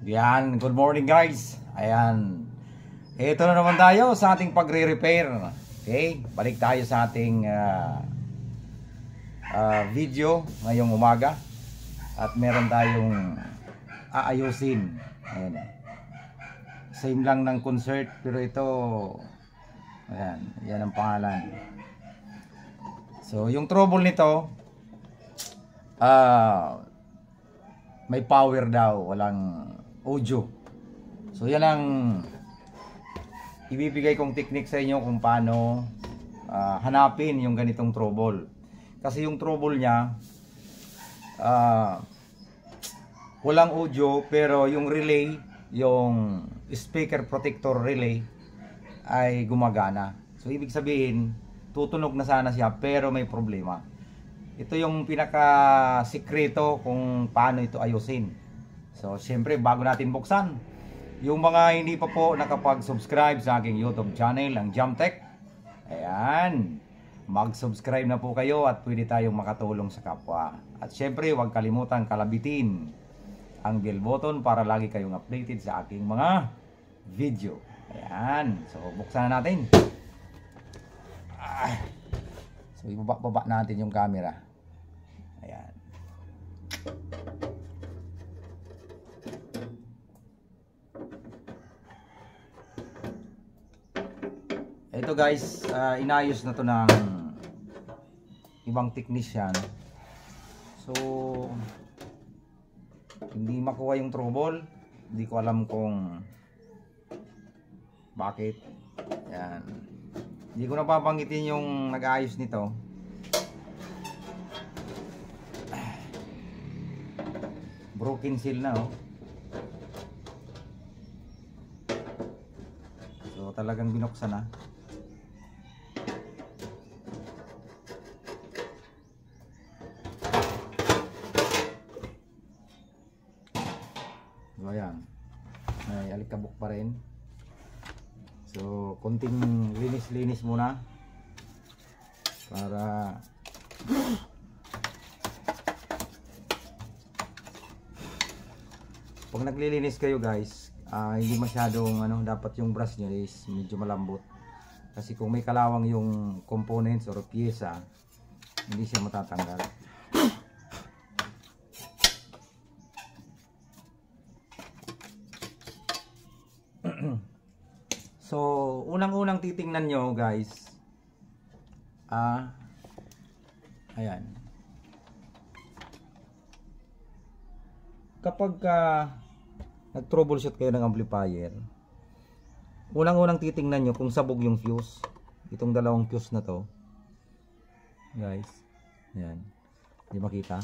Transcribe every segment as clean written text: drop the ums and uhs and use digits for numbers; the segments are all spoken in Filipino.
Yan, good morning guys. Ayan. Ito na naman tayo sa ating pagre-repair. Okay, balik tayo sa ating video ngayong umaga. At meron tayong aayusin. Ayan. Same lang ng concert, pero ito, ayan, yan ang pangalan. So, yung trouble nito, may power daw, walang audio. So yan ang ibibigay kong technique sa inyo kung paano hanapin yung ganitong trouble. Kasi yung trouble niya walang audio, pero yung relay, yung speaker protector relay ay gumagana. So ibig sabihin tutunog na sana siya, pero may problema. Ito yung pinaka sikreto kung paano ito ayusin. So, siyempre, bago natin buksan, yung mga hindi pa po nakapag-subscribe sa aking YouTube channel, ang Jamtech, ayan, mag-subscribe na po kayo at pwede tayong makatulong sa kapwa. At siyempre, huwag kalimutan kalabitin ang bell button para lagi kayong updated sa aking mga video. Ayan, so buksan na natin. So, ibaba natin yung camera. Ayan. Ito guys, inayos na to ng ibang technician. So hindi makuha yung trouble. Hindi ko alam kung bakit. Yan. Hindi ko napapanggitin yung nag-aayos nito. Broken seal na, oh. So talagang binuksan na. So ayan, may alikabok pa rin. So konting linis-linis muna para pag naglilinis kayo guys, hindi masyadong dapat yung brush nyo is medyo malambot. Kasi kung may kalawang yung components or pyesa, hindi siya matatanggal. So, unang-unang titingnan nyo guys, ayan, kapag nag-troubleshoot kayo ng amplifier, unang-unang titingnan nyo kung sabog yung fuse. Itong dalawang fuse na to guys, ayan, hindi makita.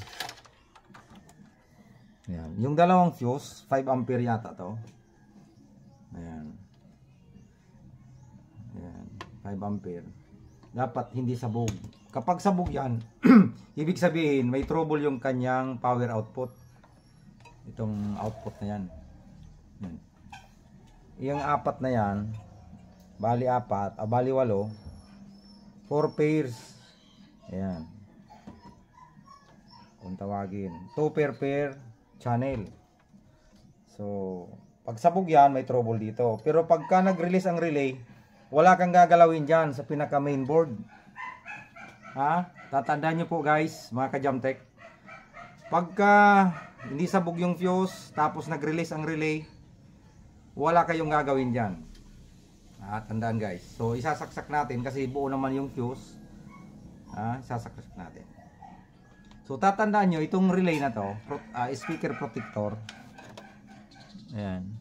Ayan, yung dalawang fuse 5 ampere yata to. Ayan. Ayan, 5 ampere. Dapat hindi sabog. Kapag sabog yan, ibig sabihin may trouble yung kanyang power output. Itong output na yan. Yung apat na yan, bali 4, bali 8, 4 pairs. Ayan. Kung tawagin, 2 pair channel. So, pag sabog yan, may trouble dito. Pero pagka nag-release ang relay, wala kang gagalawin dyan sa pinaka mainboard. Tatandaan nyo po guys, mga ka-Jamtech, pagka hindi sabog yung fuse tapos nag-release ang relay, wala kayong gagawin dyan. Tandaan guys. So isasaksak natin kasi buo naman yung fuse. Isasaksak natin. So tatandaan nyo, itong relay na to, speaker protector, ayan,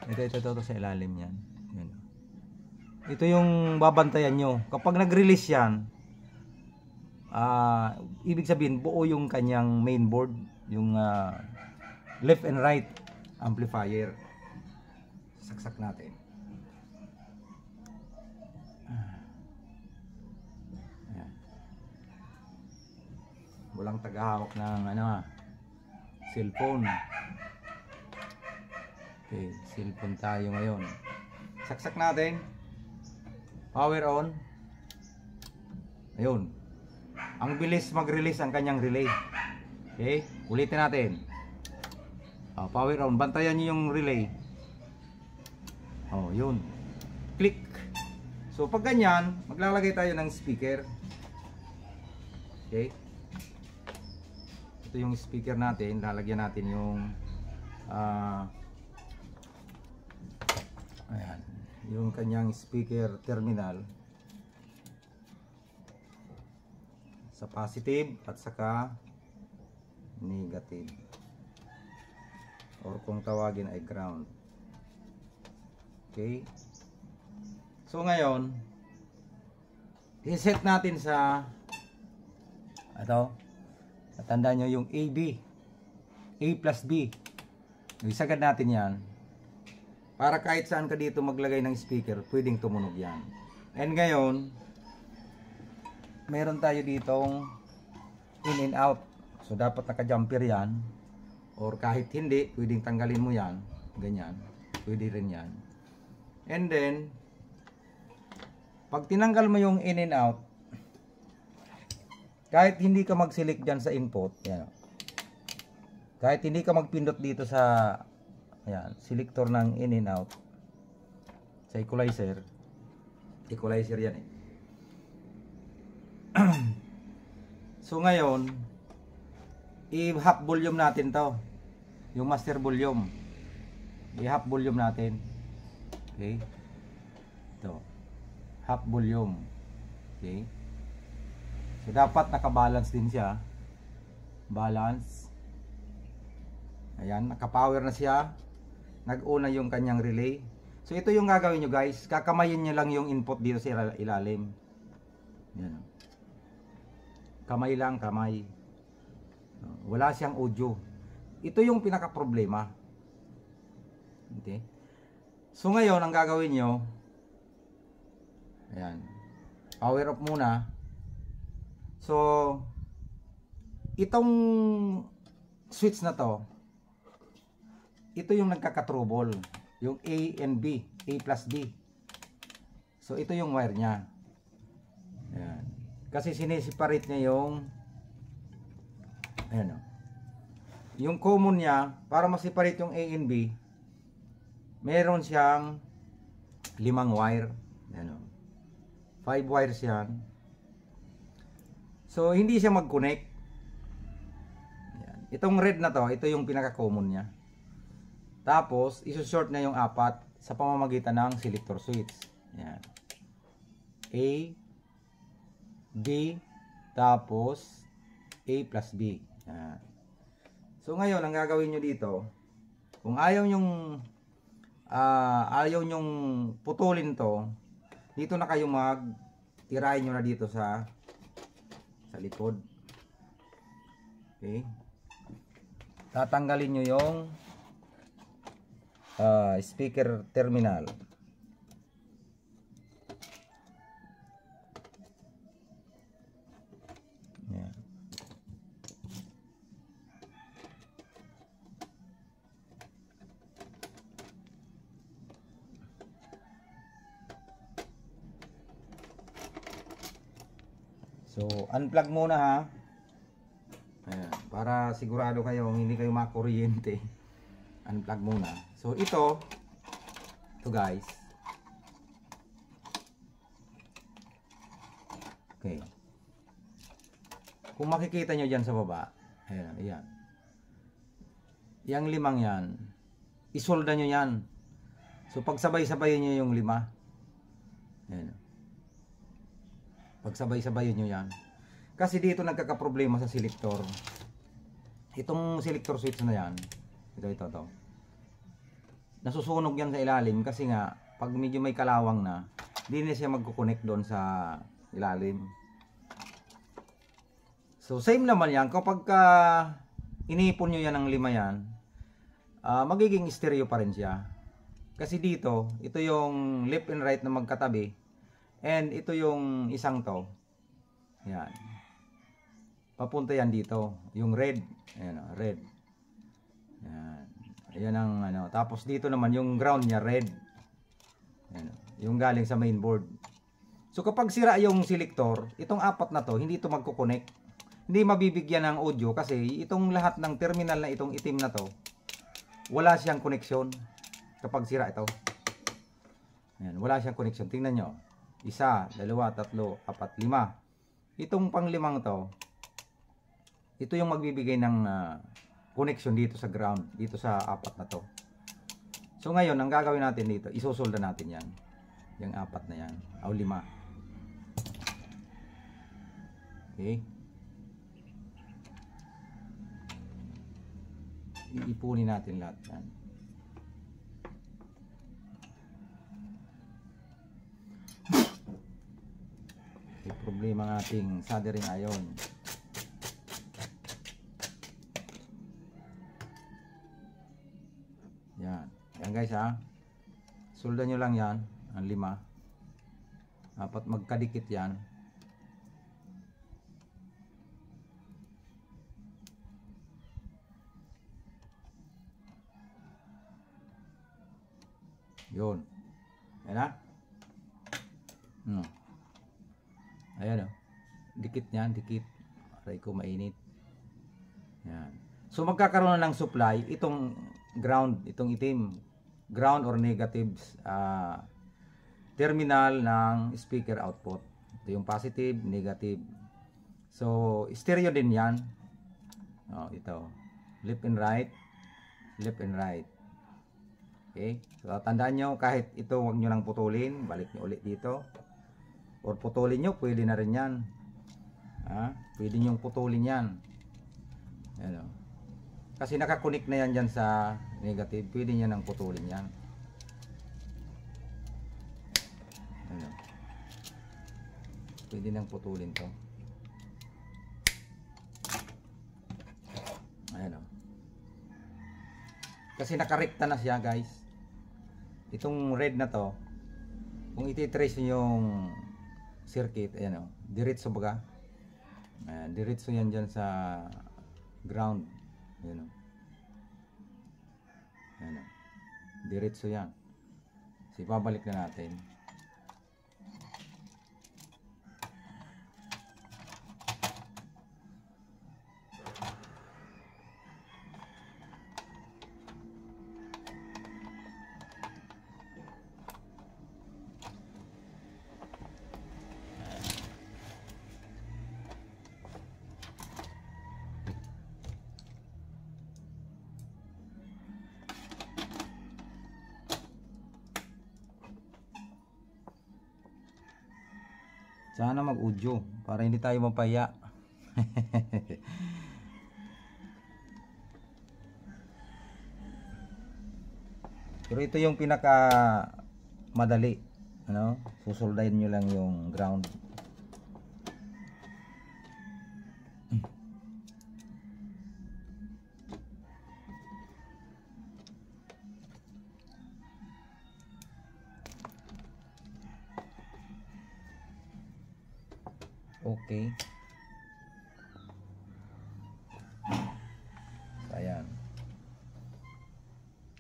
ito sa ilalim yan. Ito yung babantayan nyo. Kapag nag-release yan, ibig sabihin buo yung kanyang mainboard, yung left and right amplifier. Saksak natin. Ayan. Walang tagahawak ng cellphone. Okay, cellphone tayo ngayon. Saksak natin. Power on. Ayun. Ang bilis mag-release ang kanyang relay. Okay, ulitin natin. Power on. Bantayan nyo yung relay. Yun. Click. So pag ganyan, maglalagay tayo ng speaker. Okay. Ito yung speaker natin. Lalagyan natin yung ayan, yung kanyang speaker terminal sa positive at saka negative, or kung tawagin ay ground. Okay. So ngayon, i-set natin sa ito. Tandaan nyo yung AB, A plus B. Isagad natin yan para kahit saan ka dito maglagay ng speaker, pwedeng tumunog yan. And ngayon, meron tayo ditong in and out. So dapat naka-jumper yan, or kahit hindi, pwedeng tanggalin mo yan. Ganyan, pwede rin yan. And then, pag tinanggal mo yung in and out, kahit hindi ka mag-select dyan sa input, yan, kahit hindi ka magpindot dito sa ayan, selector ng in and out, sa equalizer yan eh. So ngayon, i-half volume natin to, yung master volume, i-half volume natin. Okay, ito, half volume. Okay, so dapat nakabalance din siya, balance. Ayan, naka-power na siya, nag-una yung kanyang relay. So ito yung gagawin nyo guys, kakamayin nyo lang yung input dito sa ilalim. Yan. Kamay lang, kamay. Wala siyang audio. Ito yung pinaka problema. Okay. So ngayon ang gagawin nyo, ayan, power off muna. So itong switch na to, ito yung nagkaka-trouble, yung A and B, A plus B. So ito yung wire nya. Ayan. Kasi sineseparate niya yung ayan o, yung common niya. Para ma-separate yung A and B, meron siyang 5 wire. Ayan o, 5 wires yan. So hindi siya mag-connect. Ayan. Itong red na to, ito yung pinaka-common niya. Tapos iso-short na yung 4 sa pamamagitan ng selector switch. Ayan. A, B, tapos A plus B. Ayan. So ngayon ang gagawin nyo dito, kung ayaw nyong putulin to, dito na kayo tirahin nyo na dito sa likod. Okay, tatanggalin nyo yung speaker terminal. Ayan. So unplug muna ha. Ayan, para sigurado kayo hindi kayo makuryente. Unplug muna. So ito guys. Okay. Kung makikita nyo dyan sa baba, ayan, ayan. Yang 5 yan, isolda nyo yan. So pagsabay-sabayin nyo yung 5. Ayan. Pagsabay-sabayin nyo yan. Kasi dito nagkakaproblema sa selector. Itong selector switch na yan, ito. Nasusunog yan sa ilalim kasi nga pag medyo may kalawang na, hindi na siya magkukonek doon sa ilalim. So same naman yan kapag inipon nyo yan ng 5 yan, magiging stereo pa rin siya. Kasi dito, ito yung left and right na magkatabi, and ito yung isang to. Yan. Papunta yan dito, yung red. Ayan, red. Yan. Ayan ang ano. Tapos dito naman yung ground niya red. Ayan, yung galing sa mainboard. So kapag sira yung selector, itong 4 na to, hindi ito magko-connect. Hindi mabibigyan ng audio kasi itong lahat ng terminal na itong itim na to, wala siyang koneksyon kapag sira ito. Ayan, wala siyang koneksyon. Tingnan nyo. 1, 2, 3, 4, 5. Itong panglimang to, ito yung magbibigay ng connection dito sa ground, dito sa 4 na to. So ngayon, ang gagawin natin dito, isusolda natin yan. Yung 4 na yan, o 5. Okay. Iipunin natin lahat yan. May problema ng ating soldering iron. Yan. Yan guys ha. Solda nyo lang yan. Ang 5. Dapat magkadikit yan. Yun. Yan ha. Ayan o. Dikit niyan. Dikit. Aray ko mainit. Yan. So magkakaroon na ng supply. Itong ground. Itong itim. Ground or negatives. Terminal ng speaker output. Ito yung positive, negative. So stereo din yan. Ito. Left and right. Left and right. Okay. So tandaan nyo, kahit ito wag nyo lang putulin, balik nyo ulit dito. Or putulin nyo, pwede na rin yan. Pwede nyo putulin yan. Ayan, kasi nakakunik na yan dyan sa negative, pwede nyo nang putulin yan. Ayan, pwede nang putulin to. Ayan, kasi nakarekta na siya guys. Itong red na to, kung iti-trace nyo yung circuit, ayan diretso baga. Diretso yan dyan sa ground. Ayan ayan diretso yan. So ibabalik na natin. Sana mag-audio para hindi tayo mapaya. Pero ito yung pinaka madali, susoldayin nyo lang yung ground. Okay. Ayan.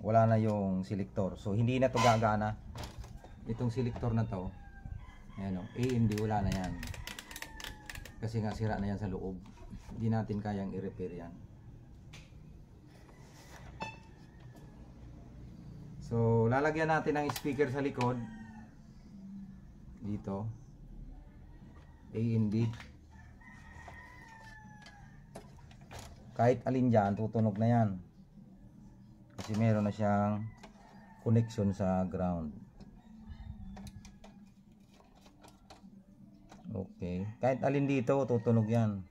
Wala na yung selector. So hindi na to gagana. Itong selector na to. Ayan A and B, wala na yan. Kasi nga sira na yan sa loob. Hindi natin kayang i-repair yan. So lalagyan natin ng speaker sa likod. Dito. A and B. Kahit alin dyan, tutunog na yan. Kasi meron na siyang connection sa ground. Okay. Kahit alin dito, tutunog yan.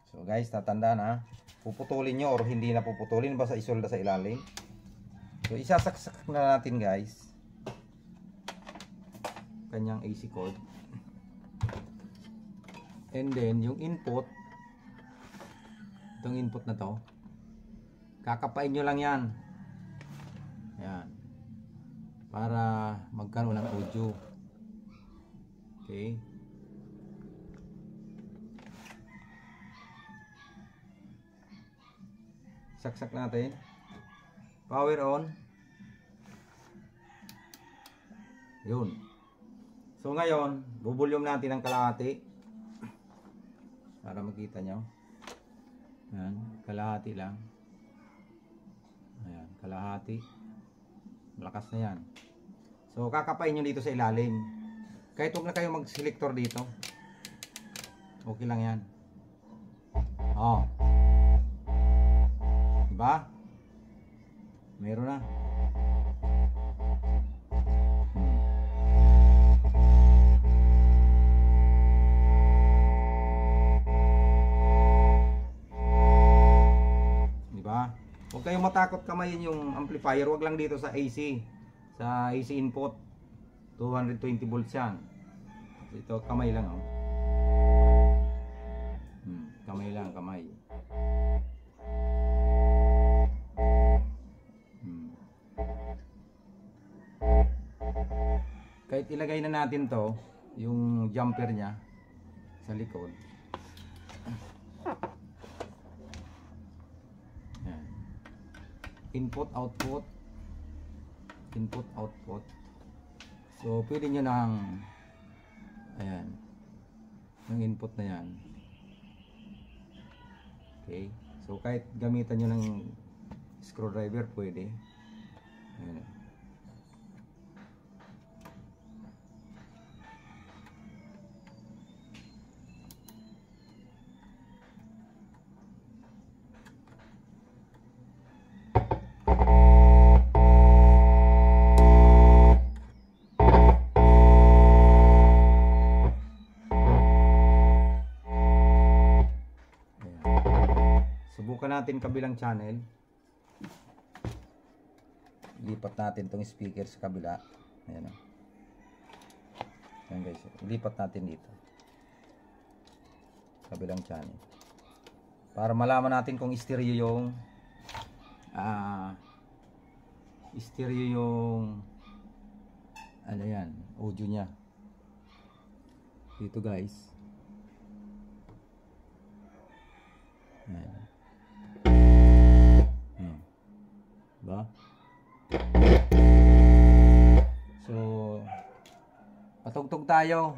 So guys, tatandaan ha. Puputulin nyo or hindi na puputulin. Basta isolda sa ilalim. So isasaksak na natin guys. Kanyang AC cord. And then yung input, itong input na to, kakapain nyo lang yan. Yan. Para magkaroon ng audio. Okay. Saksak natin. Power on. Yun. So ngayon, bubulyom natin ang kalahati para makita nyo. Yan. kalahati lang. Ayan, kalahati. Malakas na yan. So kakapain nyo dito sa ilalim. Kahit huwag na kayo mag-selector dito, okay lang yan. Oh, diba? Meron na. Huwag kayong matakot kamayin yung amplifier. Huwag lang dito sa AC. Sa AC input 220 volts yan. Ito kamay lang, oh. Kamay lang, kamay. Kahit ilagay na natin to, yung jumper nya sa likod. Input, output. Input, output. So, pwede nyo nang ayan. Yung input na yan. Okay. So, kahit gamitan nyo ng screwdriver, pwede. Ayan. Subukan natin kabilang channel. Lipat natin tong speaker sa kabila. Ayan, oh. Ayan guys, lipat natin dito kabilang channel para malaman natin kung stereo yung ano yan, audio nya dito guys. Ayan. Diba? So patugtog tayo.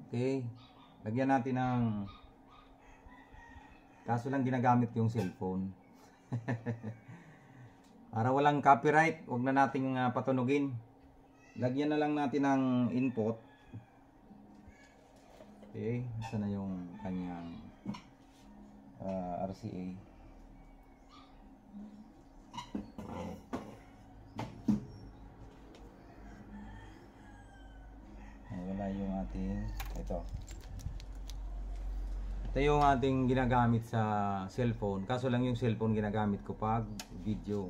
Okay, lagyan natin ng, kaso lang ginagamit yung cellphone. Para walang copyright, wag na nating patunugin. Lagyan na lang natin ng input. Okay, saan na yung kanyang RCA. Wala yung ating ito yung ating ginagamit sa cellphone, kaso lang yung cellphone ginagamit ko pag video.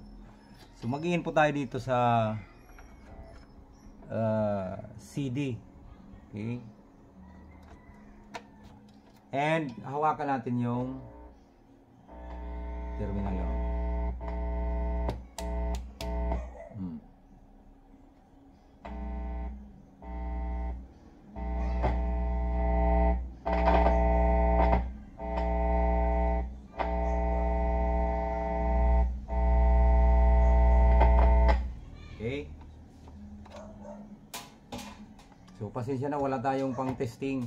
So mag-i-input tayo dito sa CD. Okay, and hawakan natin yung terminal lang. Okay. So pasensya na, wala tayong pang testing.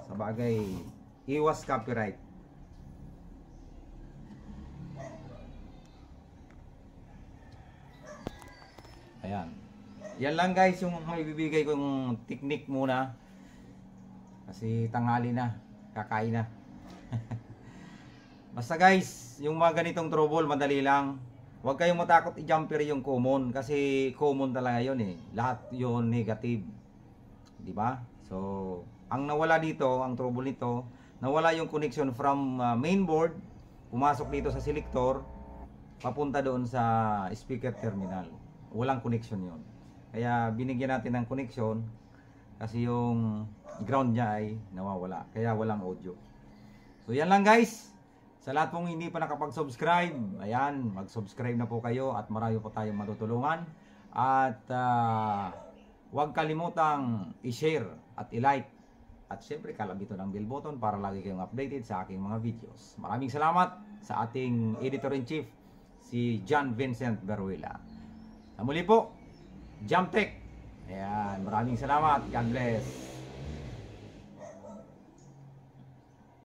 Sa bagay, iwas copyright. Ayan. Yan lang guys yung may bibigay kong technique muna. Kasi tanghali na, kakain na. Basta guys, yung mga ganitong trouble, madali lang. Huwag kayong matakot i-jumper yung common, kasi common talaga yun eh. Lahat yun negative. Di ba? So, ang nawala dito, ang trouble nito, nawala yung connection from mainboard, pumasok dito sa selector, papunta doon sa speaker terminal. Walang connection yun. Kaya binigyan natin ng connection, kasi yung ground niya ay nawawala. Kaya walang audio. So, yan lang guys. Sa lahat pong hindi pa nakapag-subscribe, ayan, mag-subscribe na po kayo at marami po tayong matutulungan. At huwag kalimutang i-share at i-like. At syempre, kalabito ng bell button para lagi kayong updated sa aking mga videos. Maraming salamat sa ating Editor-in-Chief, si John Vincent Beruela. Sa muli po, Jump Tech. Ayan, maraming salamat. God bless.